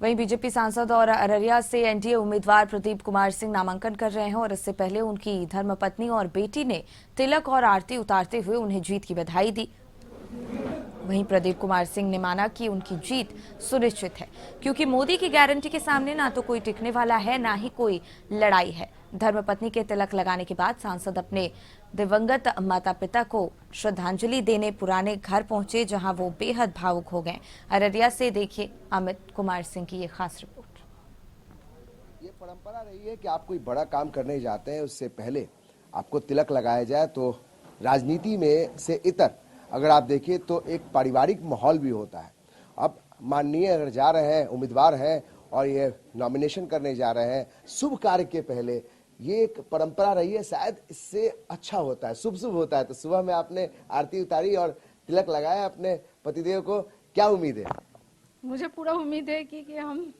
वहीं बीजेपी सांसद और अररिया से एनडीए उम्मीदवार प्रदीप कुमार सिंह नामांकन कर रहे हैं और इससे पहले उनकी धर्मपत्नी और बेटी ने तिलक और आरती उतारते हुए उन्हें जीत की बधाई दी। वहीं प्रदीप कुमार सिंह ने माना कि उनकी जीत सुनिश्चित है, क्योंकि मोदी की गारंटी के सामने ना तो कोई टिकने वाला है, ना ही कोई लड़ाई है। धर्मपत्नी के तिलक लगाने के बाद सांसद अपने दिवंगत माता पिता को श्रद्धांजलि देने पुराने घर पहुंचे, जहां वो बेहद भावुक हो गए। अररिया से देखिए अमित कुमार सिंह की ये खास रिपोर्ट। ये परंपरा रही है कि आप कोई बड़ा काम करने जाते हैं उससे पहले आपको तिलक लगाया जाए। तो राजनीति में से इतर अगर आप देखिए तो एक पारिवारिक माहौल भी होता है। अब माननीय अगर जा रहे हैं, उम्मीदवार हैं और ये नॉमिनेशन करने जा रहे हैं, शुभ कार्य के पहले ये एक परंपरा रही है, शायद इससे अच्छा होता है, शुभ शुभ होता है। तो सुबह में आपने आरती उतारी और तिलक लगाया अपने पतिदेव को, क्या उम्मीद है? मुझे पूरा उम्मीद है कि हम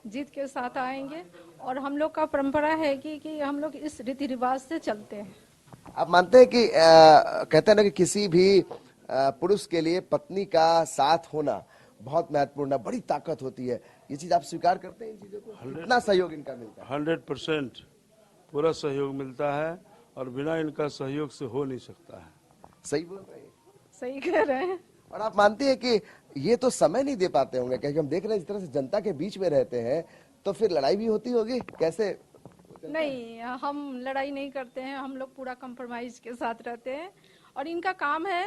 जीत के साथ आएंगे और हम लोग का परंपरा है कि हम लोग इस रीति रिवाज से चलते हैं। आप मानते हैं कि कहते हैं ना कि किसी भी पुरुष के लिए पत्नी का साथ होना बहुत महत्वपूर्ण है, बड़ी ताकत होती है। ये चीज आप स्वीकार करते हैं? इन चीजों को कितना सहयोग इनका मिलता है? 100% पूरा सहयोग मिलता है और बिना इनका सहयोग से हो नहीं सकता है। सही बोल रहे हैं, सही कह रहे हैं। और आप मानते हैं कि ये तो समय नहीं दे पाते होंगे, क्योंकि हम देख रहे हैं जिस तरह से जनता के बीच में रहते हैं, तो फिर लड़ाई भी होती होगी, कैसे? नहीं, हम लड़ाई नहीं करते हैं, हम लोग पूरा कंप्रोमाइज के साथ रहते हैं और इनका काम है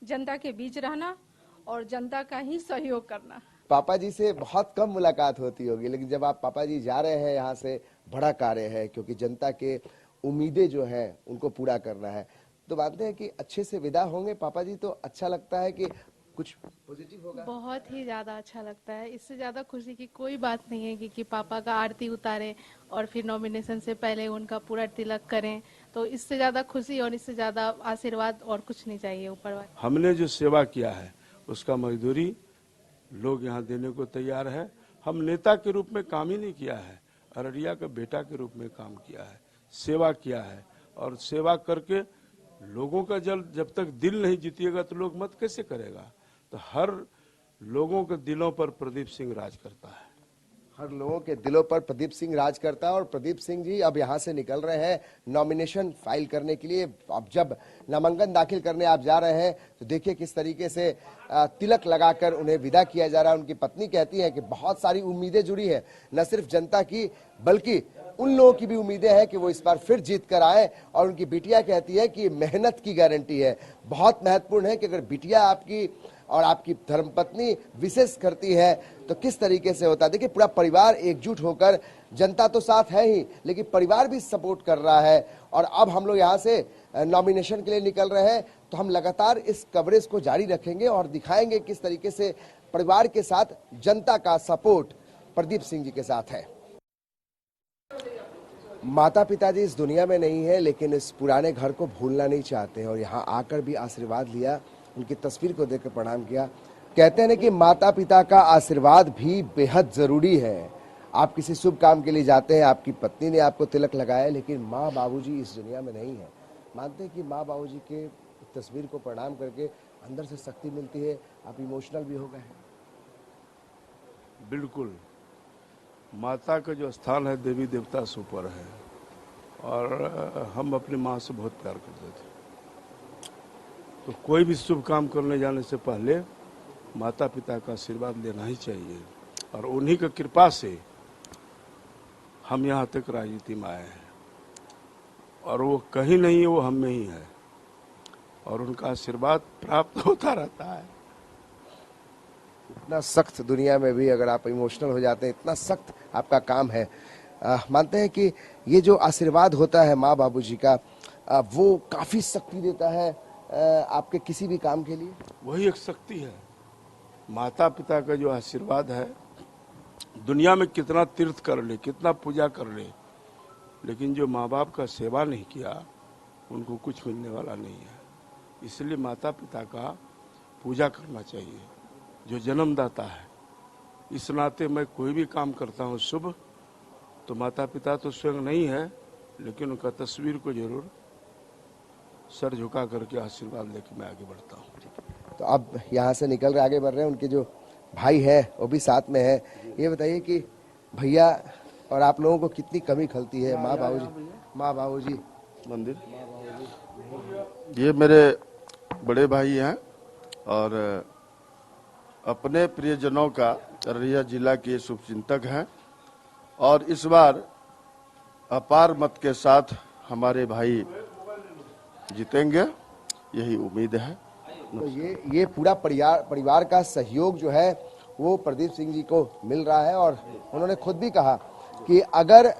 जनता के बीच रहना और जनता का ही सहयोग करना। पापा जी से बहुत कम मुलाकात होती होगी, लेकिन जब आप पापा जी जा रहे हैं यहाँ से, बड़ा कार्य है क्योंकि जनता के उम्मीदें जो हैं उनको पूरा करना है, तो मानते हैं कि अच्छे से विदा होंगे पापा जी, तो अच्छा लगता है कि कुछ पॉजिटिव होगा? बहुत ही ज्यादा अच्छा लगता है। इससे ज्यादा खुशी की कोई बात नहीं है कि पापा का आरती उतारें और फिर नॉमिनेशन से पहले उनका पूरा तिलक करें, तो इससे ज्यादा खुशी और इससे ज्यादा आशीर्वाद और कुछ नहीं चाहिए ऊपर वाले। हमने जो सेवा किया है उसका मजदूरी लोग यहाँ देने को तैयार है। हम नेता के रूप में काम ही नहीं किया है, अररिया का बेटा के रूप में काम किया है, सेवा किया है। और सेवा करके लोगों का जब तक दिल नहीं जीतिएगा तो लोग मत कैसे करेगा। तो हर लोगों के दिलों पर प्रदीप सिंह राज करता है। हर लोगों के दिलों पर प्रदीप सिंह राज करता है। और प्रदीप सिंह जी अब यहाँ से निकल रहे हैं नॉमिनेशन फाइल करने के लिए। अब जब नामांकन दाखिल करने आप जा रहे हैं तो देखिए किस तरीके से तिलक लगाकर उन्हें विदा किया जा रहा है। उनकी पत्नी कहती है कि बहुत सारी उम्मीदें जुड़ी है, न सिर्फ जनता की बल्कि उन लोगों की भी उम्मीदें हैं कि वो इस बार फिर जीत कर आए। और उनकी बिटिया कहती है कि मेहनत की गारंटी है। बहुत महत्वपूर्ण है कि अगर बिटिया आपकी और आपकी धर्मपत्नी विशेष करती है तो किस तरीके से होता है। देखिए पूरा परिवार एकजुट होकर, जनता तो साथ है ही लेकिन परिवार भी सपोर्ट कर रहा है। और अब हम लोग यहाँ से नॉमिनेशन के लिए निकल रहे हैं, तो हम लगातार इस कवरेज को जारी रखेंगे और दिखाएंगे किस तरीके से परिवार के साथ जनता का सपोर्ट प्रदीप सिंह जी के साथ है। माता पिताजी इस दुनिया में नहीं है, लेकिन इस पुराने घर को भूलना नहीं चाहते और यहाँ आकर भी आशीर्वाद लिया, उनकी तस्वीर को देखकर प्रणाम किया। कहते हैं ना कि माता पिता का आशीर्वाद भी बेहद जरूरी है। आप किसी शुभ काम के लिए जाते हैं, आपकी पत्नी ने आपको तिलक लगाया, लेकिन माँ बाबूजी इस दुनिया में नहीं है। मानते हैं कि माँ बाबूजी के तस्वीर को प्रणाम करके अंदर से शक्ति मिलती है। आप इमोशनल भी हो गए हैं? बिल्कुल, माता का जो स्थान है देवी देवता से ऊपर है और हम अपनी माँ से बहुत प्यार करते थे। तो कोई भी शुभ काम करने जाने से पहले माता पिता का आशीर्वाद लेना ही चाहिए और उन्हीं की कृपा से हम यहाँ तक राजनीति में आए हैं। और वो कहीं नहीं है, वो हम में ही है और उनका आशीर्वाद प्राप्त होता रहता है। इतना सख्त दुनिया में भी अगर आप इमोशनल हो जाते हैं, इतना सख्त आपका काम है। मानते हैं कि ये जो आशीर्वाद होता है माँ बाबूजी का, वो काफी शक्ति देता है आपके किसी भी काम के लिए। वही एक शक्ति है। माता पिता का जो आशीर्वाद है, दुनिया में कितना तीर्थ कर ले, कितना पूजा कर ले, लेकिन जो माँ बाप का सेवा नहीं किया उनको कुछ मिलने वाला नहीं है। इसलिए माता पिता का पूजा करना चाहिए, जो जन्मदाता है। इस नाते मैं कोई भी काम करता हूँ शुभ, तो माता पिता तो स्वयं नहीं है, लेकिन उनका तस्वीर को जरूर सर झुका करके आशीर्वाद लेकर मैं आगे बढ़ता हूँ। तो अब यहाँ से निकल रहे, आगे बढ़ रहे हैं। उनके जो भाई है वो भी साथ में है। ये बताइए कि भैया और आप लोगों को कितनी कमी खलती है? माँ बाबूजी मंदिर ये मेरे बड़े भाई हैं और अपने प्रियजनों का अररिया जिला के शुभचिंतक हैं और इस बार अपार मत के साथ हमारे भाई जीतेंगे, यही उम्मीद है। तो ये पूरा परिवार का सहयोग जो है वो प्रदीप सिंह जी को मिल रहा है और उन्होंने खुद भी कहा कि अगर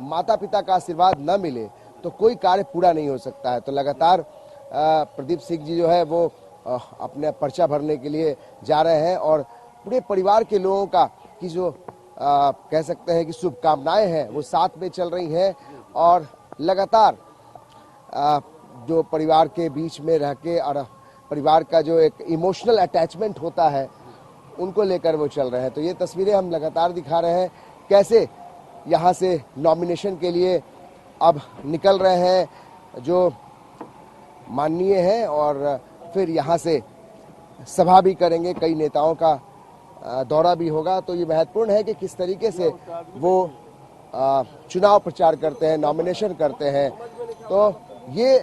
माता पिता का आशीर्वाद न मिले तो कोई कार्य पूरा नहीं हो सकता है। तो लगातार प्रदीप सिंह जी जो है वो अपने पर्चा भरने के लिए जा रहे हैं और पूरे परिवार के लोगों का की जो कह सकते हैं कि शुभकामनाएं हैं वो साथ में चल रही हैं और लगातार जो परिवार के बीच में रह के और परिवार का जो एक इमोशनल अटैचमेंट होता है उनको लेकर वो चल रहे हैं। तो ये तस्वीरें हम लगातार दिखा रहे हैं कैसे यहाँ से नॉमिनेशन के लिए अब निकल रहे हैं जो माननीय हैं और फिर यहाँ से सभा भी करेंगे, कई नेताओं का दौरा भी होगा। तो ये महत्वपूर्ण है कि किस तरीके से वो चुनाव प्रचार करते हैं, नॉमिनेशन करते हैं। तो ये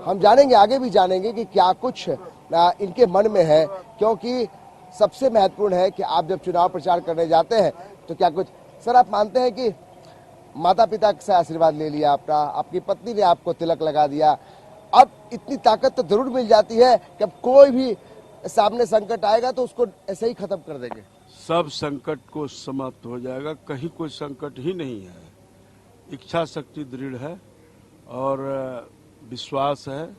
हम जानेंगे, आगे भी जानेंगे कि क्या कुछ इनके मन में है, क्योंकि सबसे महत्वपूर्ण है कि आप जब चुनाव प्रचार करने जाते हैं तो क्या कुछ सर आप मानते हैं कि माता पिता से आशीर्वाद ले लिया आपका, आपकी पत्नी ने आपको तिलक लगा दिया, अब इतनी ताकत तो जरूर मिल जाती है कि अब कोई भी सामने संकट आएगा तो उसको ऐसे ही खत्म कर देंगे? सब संकट को समाप्त हो जाएगा, कहीं कोई संकट ही नहीं है। इच्छा शक्ति दृढ़ है और विश्वास है।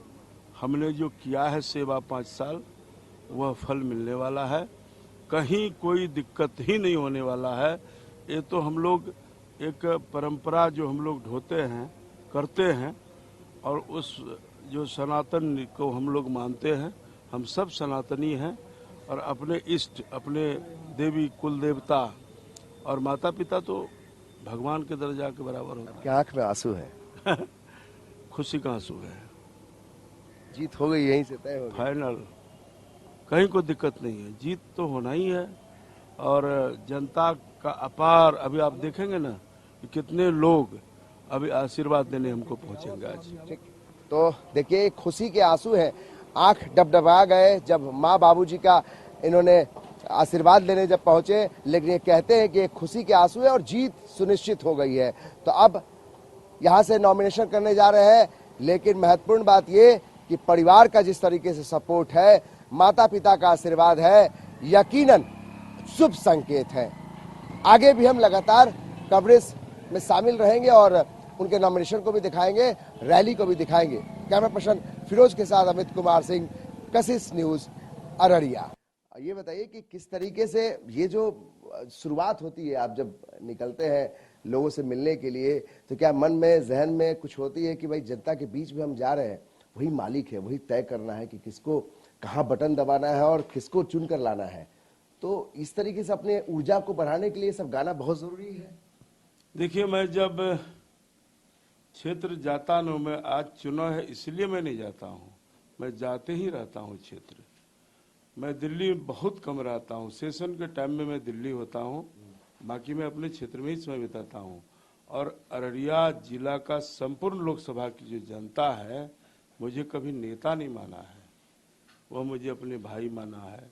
हमने जो किया है सेवा 5 साल वह फल मिलने वाला है, कहीं कोई दिक्कत ही नहीं होने वाला है। ये तो हम लोग एक परंपरा जो हम लोग ढोते हैं करते हैं और उस जो सनातन को हम लोग मानते हैं, हम सब सनातनी हैं और अपने इष्ट, अपने देवी कुल देवता और माता पिता तो भगवान के दर्जा के बराबर होता है। क्या आंख में आंसू है? खुशी का आंसू है। जीत हो गई, यहीं से तय हो गई। फाइनल, कहीं कोई दिक्कत नहीं है, जीत तो होना ही है। और जनता का अपार, अभी आप देखेंगे ना कि कितने लोग अभी आशीर्वाद देने हमको पहुंचेंगे आज। ठीक, तो देखिए खुशी के आंसू हैं, आंख डबडबा गए जब माँ बाबूजी का इन्होंने आशीर्वाद लेने जब पहुंचे, लेकिन ये कहते हैं कि खुशी के आंसू है और जीत सुनिश्चित हो गई है। तो अब यहाँ से नॉमिनेशन करने जा रहे हैं, लेकिन महत्वपूर्ण बात ये कि परिवार का जिस तरीके से सपोर्ट है, माता पिता का आशीर्वाद है, यकीनन शुभ संकेत है। आगे भी हम लगातार कवरेज में शामिल रहेंगे और उनके नॉमिनेशन को भी दिखाएंगे, रैली को भी दिखाएंगे। कैमरा पर्सन फिरोज के साथ अमित कुमार सिंह, कशिश न्यूज, अररिया। ये बताइए कि किस तरीके से ये जो शुरुआत होती है, आप जब निकलते हैं लोगों से मिलने के लिए, तो क्या मन में जहन में कुछ होती है कि भाई जनता के बीच में हम जा रहे हैं, वही मालिक है, वही तय करना है कि किसको कहाँ बटन दबाना है और किसको चुन कर लाना है। तो इस तरीके से अपने ऊर्जा को बढ़ाने के लिए सब गाना बहुत जरूरी है। देखिए, मैं जब क्षेत्र जाता हूँ, मैं आज चुनाव है इसलिए मैं नहीं जाता हूँ, मैं जाते ही रहता हूँ क्षेत्र। मैं दिल्ली बहुत कम रहता हूँ, सेशन के टाइम में मैं दिल्ली होता हूँ, बाकी मैं अपने क्षेत्र में ही समय बिताता हूँ। और अररिया जिला का संपूर्ण लोकसभा की जो जनता है, मुझे कभी नेता नहीं माना है, वह मुझे अपने भाई माना है,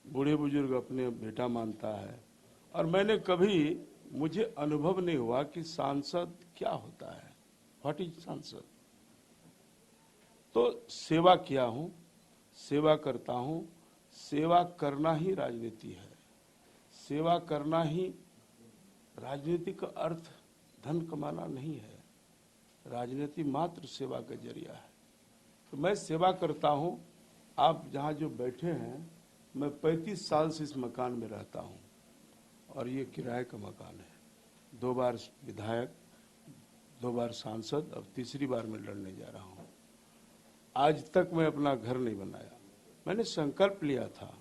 बूढ़े बुजुर्ग अपने बेटा मानता है। और मैंने कभी, मुझे अनुभव नहीं हुआ कि सांसद क्या होता है, व्हाट इज सांसद। तो सेवा किया हूँ, सेवा करता हूँ, सेवा करना ही राजनीति है, सेवा करना ही राजनीति का अर्थ धन कमाना नहीं है, राजनीति मात्र सेवा का जरिया है। तो मैं सेवा करता हूँ। आप जहाँ जो बैठे हैं, मैं 35 साल से इस मकान में रहता हूँ और ये किराए का मकान है। 2 बार विधायक, 2 बार सांसद, अब तीसरी बार मैं लड़ने जा रहा हूँ। आज तक मैं अपना घर नहीं बनाया। मैंने संकल्प लिया था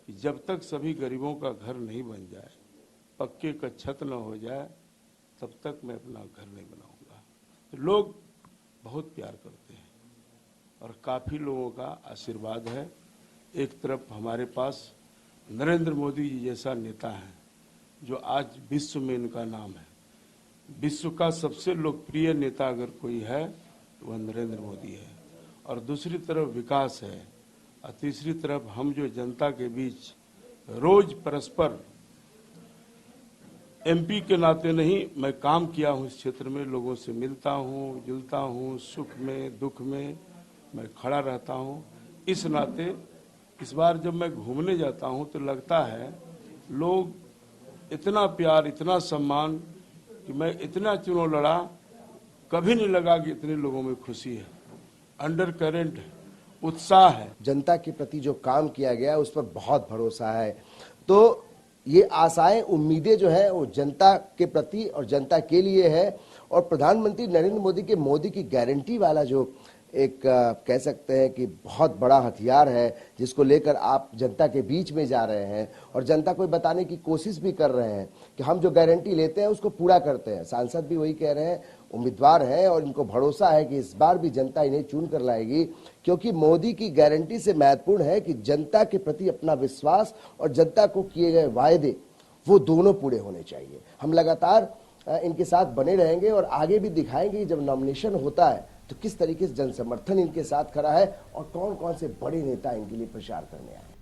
कि जब तक सभी गरीबों का घर नहीं बन जाए, पक्के का छत न हो जाए, तब तक मैं अपना घर नहीं बनाऊंगा। तो लोग बहुत प्यार करते हैं और काफ़ी लोगों का आशीर्वाद है। एक तरफ हमारे पास नरेंद्र मोदी जी जैसा नेता है जो आज विश्व में इनका नाम है। विश्व का सबसे लोकप्रिय नेता अगर कोई है तो वह नरेंद्र मोदी है। और दूसरी तरफ विकास है और तीसरी तरफ हम जो जनता के बीच रोज परस्पर एमपी के नाते नहीं, मैं काम किया हूं इस क्षेत्र में, लोगों से मिलता हूं, जुलता हूं, सुख में दुख में मैं खड़ा रहता हूं। इस नाते इस बार जब मैं घूमने जाता हूं तो लगता है लोग इतना प्यार, इतना सम्मान कि मैं इतना चुनाव लड़ा, कभी नहीं लगा कि इतने लोगों में खुशी है, अंडर करंट है, उत्साह है। जनता के प्रति जो काम किया गया है उस पर बहुत भरोसा है। तो ये आशाएं, उम्मीदें जो है वो जनता के प्रति और जनता के लिए है। और प्रधानमंत्री नरेंद्र मोदी के मोदी की गारंटी वाला जो एक कह सकते हैं कि बहुत बड़ा हथियार है, जिसको लेकर आप जनता के बीच में जा रहे हैं और जनता को बताने की कोशिश भी कर रहे हैं कि हम जो गारंटी लेते हैं उसको पूरा करते हैं। सांसद भी वही कह रहे हैं, उम्मीदवार हैं और इनको भरोसा है कि इस बार भी जनता इन्हें चुन कर लाएगी, क्योंकि मोदी की गारंटी से महत्वपूर्ण है कि जनता के प्रति अपना विश्वास और जनता को किए गए वायदे वो दोनों पूरे होने चाहिए। हम लगातार इनके साथ बने रहेंगे और आगे भी दिखाएंगे जब नॉमिनेशन होता है तो किस तरीके से जन समर्थन इनके साथ खड़ा है और कौन कौन से बड़े नेता इनके लिए प्रचार करने आए।